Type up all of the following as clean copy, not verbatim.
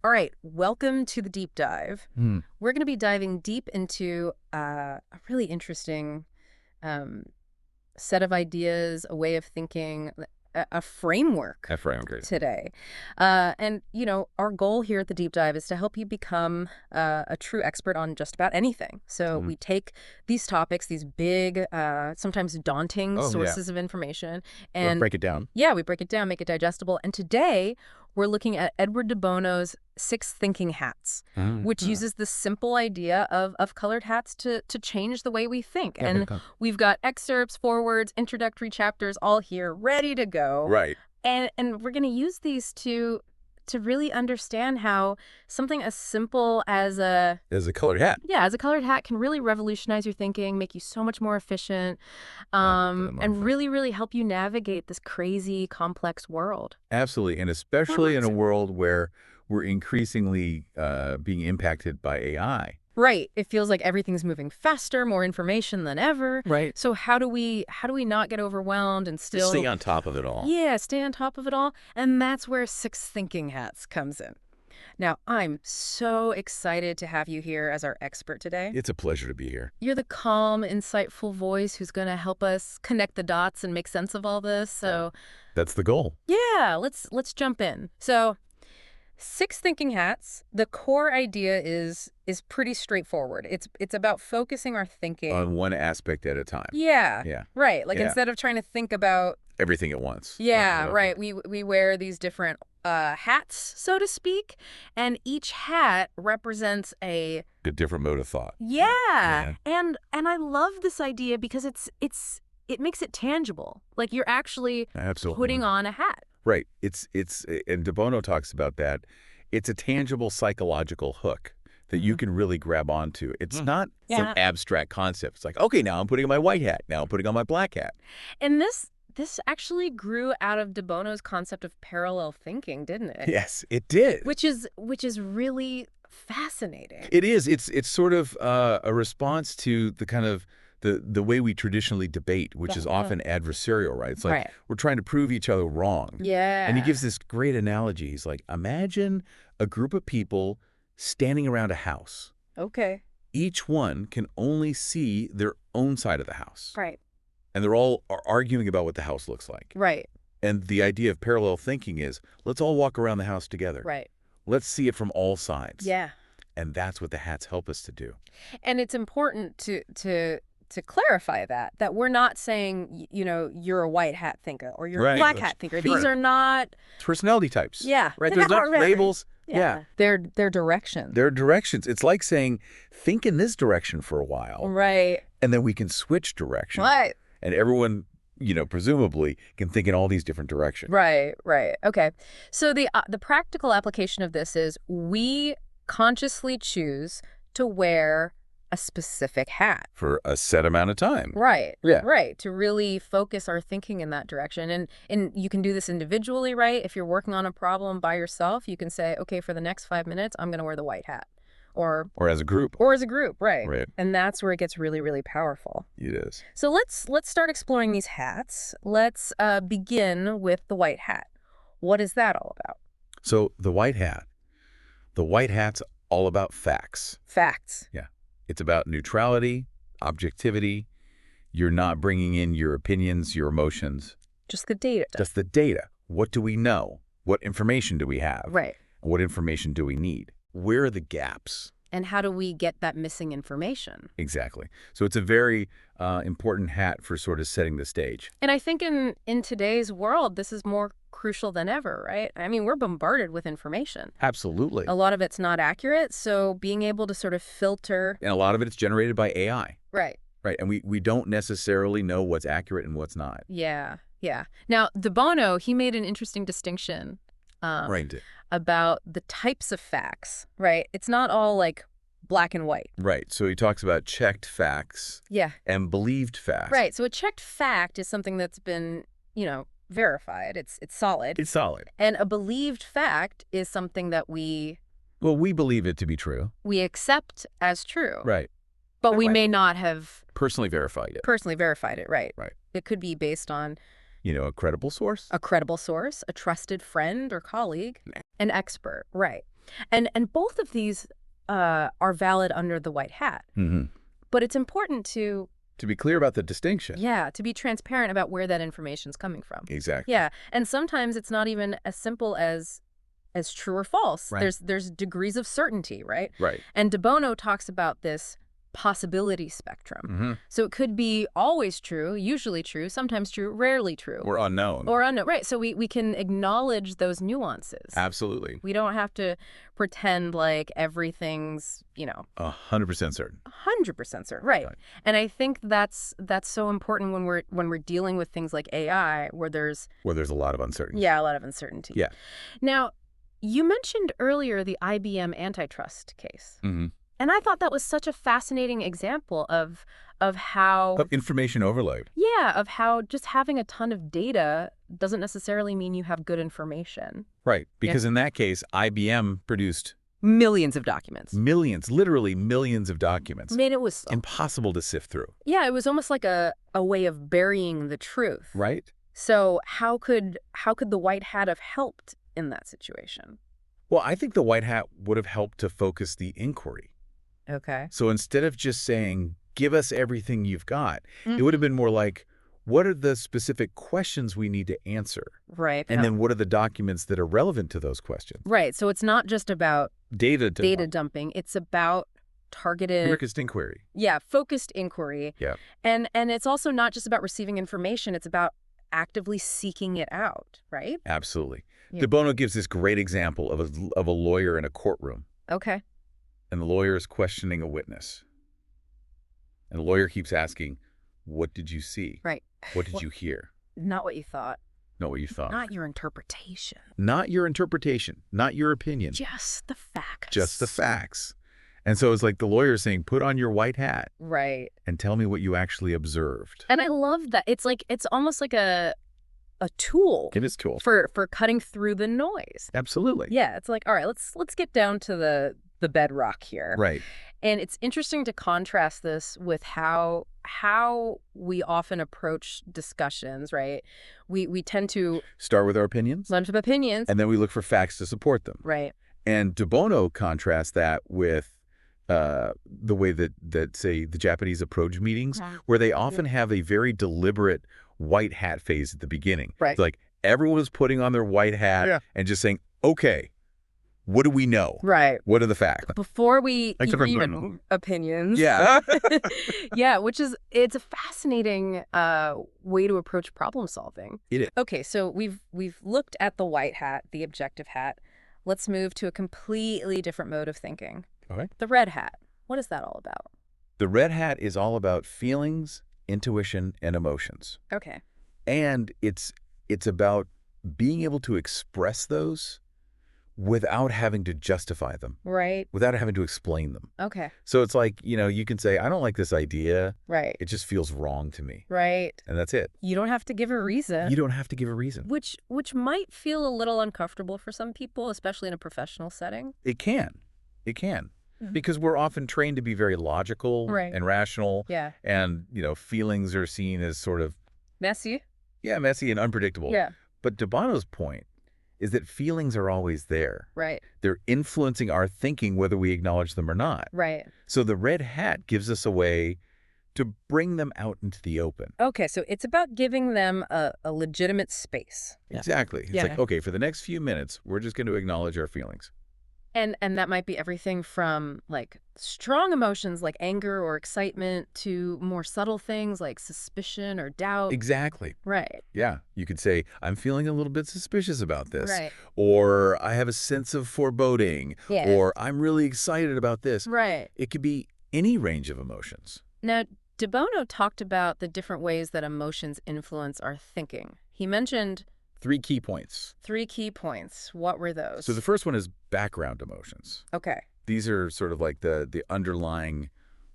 All right, welcome to the deep dive. Mm. We're going to be diving deep into a really interesting set of ideas, a way of thinking, a framework That framework. today. Our goal here at the deep dive is to help you become a true expert on just about anything. So we take these topics, these big, sometimes daunting sources of information, and break it down. Yeah, we break it down, make it digestible. And today we're looking at Edward de Bono's 6 Thinking Hats, which uses the simple idea of colored hats to change the way we think. Yeah, and we've got excerpts, forewords, introductory chapters all here ready to go. Right. And we're going to use these to really understand how something as simple as a colored hat. Yeah, as a colored hat can really revolutionize your thinking, make you so much more efficient, and really, really help you navigate this crazy, complex world. Absolutely, and especially in a world where we're increasingly being impacted by AI. Right. It feels like everything's moving faster, more information than ever. Right. So how do we not get overwhelmed and still stay on top of it all? Yeah, stay on top of it all. And that's where 6 Thinking Hats comes in. Now, I'm so excited to have you here as our expert today. It's a pleasure to be here. You're the calm, insightful voice who's going to help us connect the dots and make sense of all this. So that's the goal. Yeah, let's jump in. So 6 Thinking Hats, the core idea is pretty straightforward. It's about focusing our thinking On one aspect at a time. Yeah. Yeah. Right. Like Yeah. instead of trying to think about Everything at once. Yeah, right. We wear these different hats, so to speak, and each hat represents a different mode of thought. Yeah. And I love this idea because it makes it tangible. Like you're actually Absolutely. putting on a hat. Right. It's and de Bono talks about that. It's a tangible psychological hook that you can really grab onto. It's not some abstract concept. It's like, okay, now I'm putting on my white hat. Now I'm putting on my black hat. And this actually grew out of de Bono's concept of parallel thinking, didn't it? Yes, it did. Which is really fascinating. It is. It's sort of a response to the kind of the way we traditionally debate, which is often adversarial, right? It's like we're trying to prove each other wrong. Yeah. And he gives this great analogy. He's like, imagine a group of people standing around a house. Okay. Each one can only see their own side of the house. Right. And they're all arguing about what the house looks like. Right. And the idea of parallel thinking is, let's all walk around the house together. Right. Let's see it from all sides. Yeah. And that's what the hats help us to do. And it's important to clarify that we're not saying, you're a white hat thinker or you're a black hat thinker. These are not personality types. Yeah. Right. There's not labels. Yeah. They're directions. They're directions. It's like saying, think in this direction for a while. Right. And then we can switch direction. Right. And everyone, presumably can think in all these different directions. Right. Okay. So the practical application of this is we consciously choose to wear a specific hat. For a set amount of time. Right. Yeah. Right. To really focus our thinking in that direction. And you can do this individually, right? If you're working on a problem by yourself, you can say, okay, for the next 5 minutes, I'm going to wear the white hat. Or as a group. Right. Right. And that's where it gets really, really powerful. It is. So let's start exploring these hats. Let's begin with the white hat. What is that all about? So the white hat's all about facts. Facts. Yeah. It's about neutrality, objectivity. You're not bringing in your opinions, your emotions. Just the data. Just the data. What do we know? What information do we have? Right. What information do we need? Where are the gaps? And how do we get that missing information? Exactly. So it's a very important hat for sort of setting the stage. And I think in today's world, this is more crucial than ever, right? I mean, we're bombarded with information. Absolutely. A lot of it's not accurate, so being able to sort of filter. And a lot of it is generated by AI. Right. Right. And we don't necessarily know what's accurate and what's not. Yeah. Now, de Bono, he made an interesting distinction about the types of facts, right? It's not all like black and white. Right. So he talks about checked facts and believed facts. Right. So a checked fact is something that's been, verified. It's solid. It's solid. And a believed fact is something that we believe it to be true. We accept as true. Right. But we may not have personally verified it. Right. Right. It could be based on a credible source. A credible source, a trusted friend or colleague, an expert. Right. And both of these are valid under the white hat. But it's important to be clear about the distinction. Yeah, to be transparent about where that information's coming from. Exactly. Yeah, and sometimes it's not even as simple as true or false. Right. There's degrees of certainty, right? Right. And de Bono talks about this possibility spectrum. So it could be always true, usually true, sometimes true, rarely true. Or unknown. Or unknown, right. So we can acknowledge those nuances. Absolutely. We don't have to pretend like everything's, 100% certain. 100% certain, right. And I think that's so important when we're dealing with things like AI, where there's a lot of uncertainty. Yeah, a lot of uncertainty. Yeah. Now, you mentioned earlier the IBM antitrust case. And I thought that was such a fascinating example of how... Of information overload. Yeah, of how just having a ton of data doesn't necessarily mean you have good information. Right, because in that case, IBM produced... millions of documents. Millions, literally millions of documents. I mean, it was... impossible to sift through. Yeah, it was almost like a way of burying the truth. Right. So how could the white hat have helped in that situation? Well, I think the white hat would have helped to focus the inquiry. Okay. So instead of just saying, give us everything you've got, it would have been more like, what are the specific questions we need to answer? Right. And then what are the documents that are relevant to those questions? Right. So it's not just about data dumping. It's about targeted... focused inquiry. Yeah, focused inquiry. Yeah. And it's also not just about receiving information. It's about actively seeking it out, right? Absolutely. Yeah. De Bono gives this great example of a lawyer in a courtroom. Okay. And the lawyer is questioning a witness. And the lawyer keeps asking, what did you see? Right. What did you hear? Not what you thought. Not what you thought. Not your interpretation. Not your interpretation. Not your opinion. Just the facts. Just the facts. And so it's like the lawyer saying, put on your white hat. Right. And tell me what you actually observed. And I love that. It's almost like a tool. It is a tool. For cutting through the noise. Absolutely. Yeah. It's like, all right, let's get down to the bedrock here. Right. And it's interesting to contrast this with how we often approach discussions, right? We tend to start with our opinions. Bunch of opinions. And then we look for facts to support them. Right. And de Bono contrasts that with the way that say, the Japanese approach meetings, where they often have a very deliberate white hat phase at the beginning. Right. It's like everyone is putting on their white hat and just saying, okay, what do we know? Right. What are the facts? Before we even opinions. Yeah. Yeah, it's a fascinating way to approach problem solving. It is. Okay, so we've looked at the white hat, the objective hat. Let's move to a completely different mode of thinking. Okay. The red hat. What is that all about? The red hat is all about feelings, intuition, and emotions. Okay. And it's about being able to express those without having to justify them. Right. Without having to explain them. Okay. So it's like, you can say, I don't like this idea. Right. It just feels wrong to me. Right. And that's it. You don't have to give a reason. You don't have to give a reason. Which might feel a little uncomfortable for some people, especially in a professional setting. It can. It can. Because we're often trained to be very logical and rational. Yeah. And, feelings are seen as sort of... messy. Yeah, messy and unpredictable. Yeah. But de Bono's point is that feelings are always there. Right. They're influencing our thinking whether we acknowledge them or not. Right. So the red hat gives us a way to bring them out into the open. Okay, so it's about giving them a legitimate space. Exactly. It's like, okay, for the next few minutes, we're just going to acknowledge our feelings. And that might be everything from like strong emotions like anger or excitement to more subtle things like suspicion or doubt. Exactly. Right. Yeah. You could say, I'm feeling a little bit suspicious about this. Right. Or I have a sense of foreboding. Yeah. Or I'm really excited about this. Right. It could be any range of emotions. Now, de Bono talked about the different ways that emotions influence our thinking. He mentioned 3 key points. 3 key points. What were those? So the first one is background emotions. Okay. These are sort of like the underlying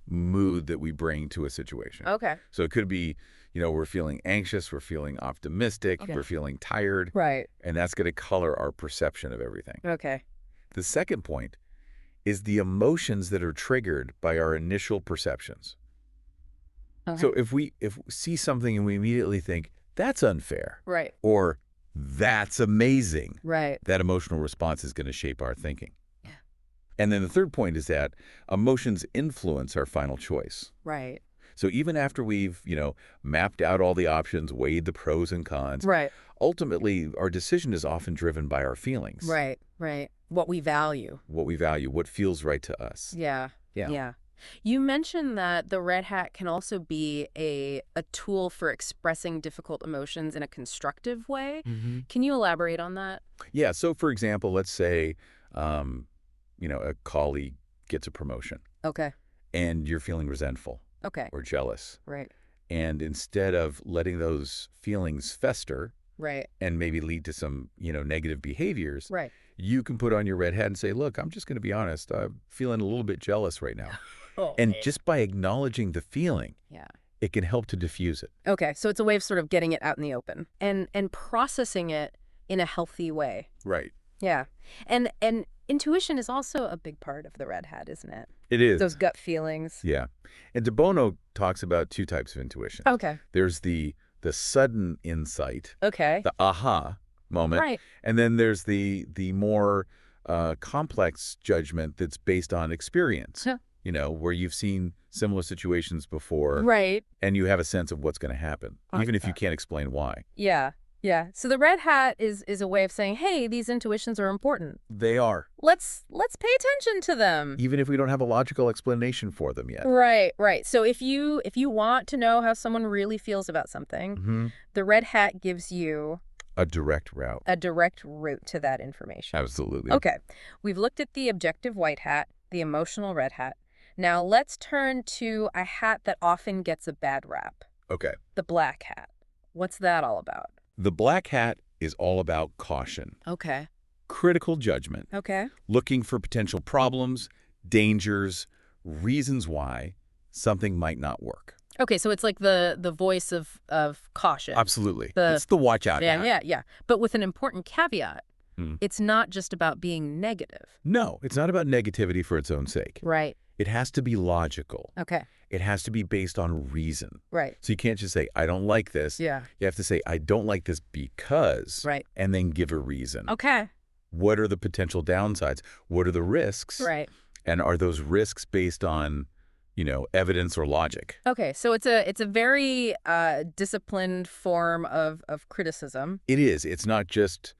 mood that we bring to a situation. Okay. So it could be, we're feeling anxious, we're feeling optimistic, we're feeling tired. Right. And that's going to color our perception of everything. Okay. The second point is the emotions that are triggered by our initial perceptions. Okay. So if we see something and we immediately think, that's unfair. Right. Or that's amazing. Right. That emotional response is going to shape our thinking. And then the third point is that emotions influence our final choice. Right. So even after we've, mapped out all the options, weighed the pros and cons, Right. ultimately our decision is often driven by our feelings. Right. Right. What we value. What we value, what feels right to us. Yeah. Yeah. Yeah. You mentioned that the red hat can also be a tool for expressing difficult emotions in a constructive way. Mm-hmm. Can you elaborate on that? Yeah. So, for example, let's say, a colleague gets a promotion. Okay. And you're feeling resentful. Okay. Or jealous. Right. And instead of letting those feelings fester. Right. And maybe lead to some, negative behaviors. Right. You can put on your red hat and say, look, I'm just going to be honest. I'm feeling a little bit jealous right now. And just by acknowledging the feeling, it can help to diffuse it. Okay, so it's a way of sort of getting it out in the open and processing it in a healthy way. Right. Yeah. And intuition is also a big part of the red hat, isn't it? It is. Those gut feelings. Yeah. And de Bono talks about two types of intuition. Okay. There's the sudden insight. Okay. The aha moment. Right. And then there's the more complex judgment that's based on experience. Huh. Where you've seen similar situations before. Right. And you have a sense of what's going to happen, even if you can't explain why. Yeah. Yeah. So the red hat is a way of saying, hey, these intuitions are important. They are. Let's pay attention to them. Even if we don't have a logical explanation for them yet. Right, right. So if you want to know how someone really feels about something, the red hat gives you a direct route. A direct route to that information. Absolutely. Okay. We've looked at the objective white hat, the emotional red hat. Now let's turn to a hat that often gets a bad rap. Okay. The black hat. What's that all about? The black hat is all about caution. Okay. Critical judgment. Okay. Looking for potential problems, dangers, reasons why something might not work. Okay, so it's like the voice of caution. Absolutely. It's the watch out hat. Yeah. But with an important caveat. It's not just about being negative. No, it's not about negativity for its own sake. Right. It has to be logical. Okay. It has to be based on reason. Right. So you can't just say, I don't like this. Yeah. You have to say, I don't like this because. Right. And then give a reason. Okay. What are the potential downsides? What are the risks? Right. And are those risks based on, evidence or logic? Okay, so it's a very disciplined form of criticism. It is. It's not just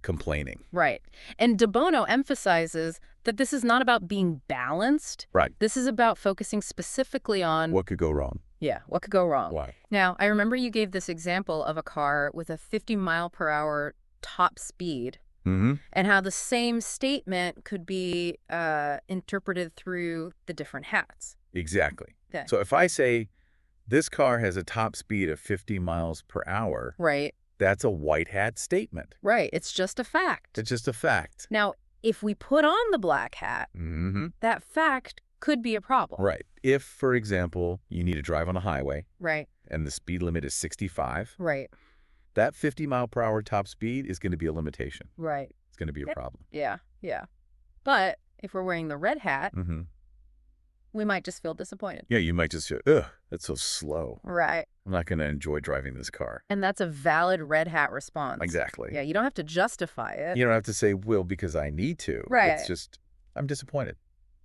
complaining. Right. And de Bono emphasizes that this is not about being balanced. Right. This is about focusing specifically on... What could go wrong? Yeah, what could go wrong? Why? Now, I remember you gave this example of a car with a 50-mile-per-hour top speed. And how the same statement could be interpreted through the different hats. Exactly. Okay. So if I say this car has a top speed of 50 miles per hour, right, that's a white hat statement. Right. It's just a fact. It's just a fact. Now, if we put on the black hat, that fact could be a problem. Right. If, for example, you need to drive on a highway. Right. And the speed limit is 65. Right. That 50-mile-per-hour top speed is going to be a limitation. Right. It's going to be a problem. Yeah. But if we're wearing the red hat, we might just feel disappointed. Yeah, you might just say, ugh, that's so slow. Right. I'm not going to enjoy driving this car. And that's a valid red hat response. Exactly. Yeah, you don't have to justify it. You don't have to say, well, because I need to. Right. It's just, I'm disappointed.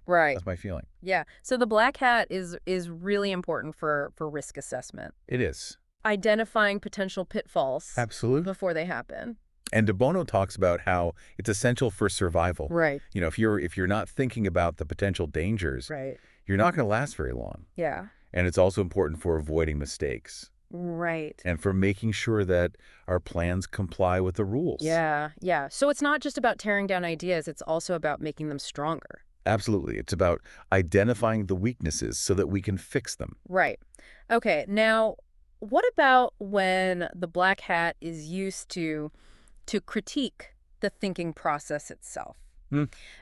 Right. That's my feeling. Yeah. So the black hat is really important for risk assessment. It is. Identifying potential pitfalls. Absolutely. Before they happen. And de Bono talks about how it's essential for survival. Right. If you're not thinking about the potential dangers, right, you're not going to last very long. Yeah. And it's also important for avoiding mistakes. Right. And for making sure that our plans comply with the rules. Yeah. So it's not just about tearing down ideas, it's also about making them stronger. Absolutely. It's about identifying the weaknesses so that we can fix them. Right. Okay. Now, what about when the black hat is used to critique the thinking process itself?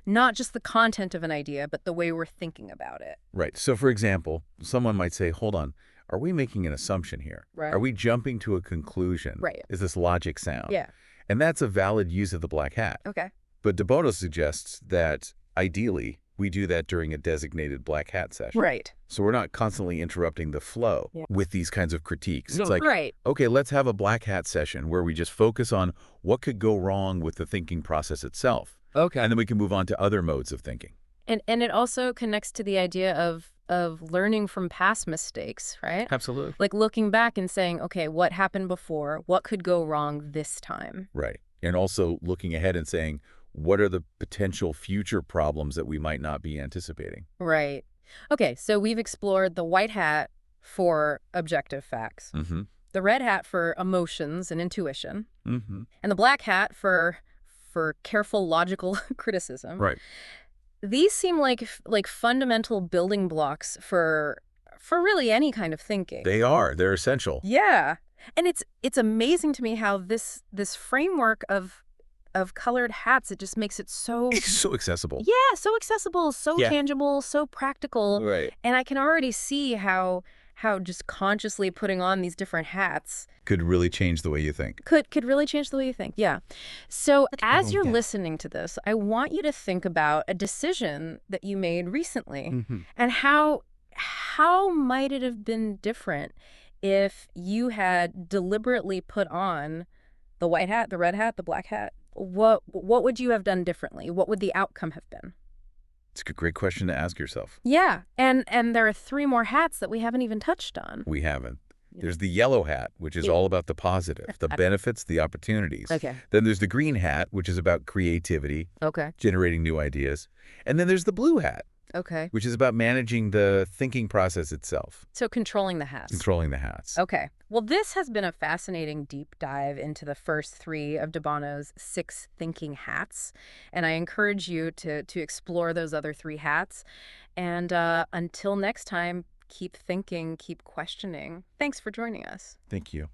Not just the content of an idea, but the way we're thinking about it. Right. So, for example, someone might say, hold on, are we making an assumption here? Right. Are we jumping to a conclusion? Right. Is this logic sound? Yeah. And that's a valid use of the black hat. Okay. But de Bono suggests that, ideally, we do that during a designated black hat session. Right. So we're not constantly interrupting the flow with these kinds of critiques. It's like, right, okay, let's have a black hat session where we just focus on what could go wrong with the thinking process itself. Okay. And then we can move on to other modes of thinking. And it also connects to the idea of learning from past mistakes, right? Absolutely. Like looking back and saying, okay, what happened before? What could go wrong this time? Right. And also looking ahead and saying, what are the potential future problems that we might not be anticipating? Right. Okay, so we've explored the white hat for objective facts, the red hat for emotions and intuition, and the black hat for careful logical criticism. Right. These seem like fundamental building blocks for really any kind of thinking. They are. They're essential. Yeah. And it's amazing to me how this framework of colored hats, it just makes it so It's so accessible. yeah, so accessible, so tangible, so practical. Right. And I can already see how just consciously putting on these different hats Could really change the way you think. could really change the way you think. Yeah. So as you're listening to this, I want you to think about a decision that you made recently and how might it have been different if you had deliberately put on the white hat, the red hat, the black hat. What would you have done differently? What would the outcome have been? It's a great question to ask yourself. Yeah, and there are 3 more hats that we haven't even touched on. We haven't. There's the yellow hat, which is all about the positive, the benefits, the opportunities. Okay. Then there's the green hat, which is about creativity, Okay. generating new ideas. And then there's the blue hat, Okay. which is about managing the thinking process itself, So controlling the hats. controlling the hats. Okay. Well, this has been a fascinating deep dive into the first 3 of de Bono's 6 thinking hats. And I encourage you to explore those other 3 hats. And until next time, keep thinking, keep questioning. Thanks for joining us. Thank you.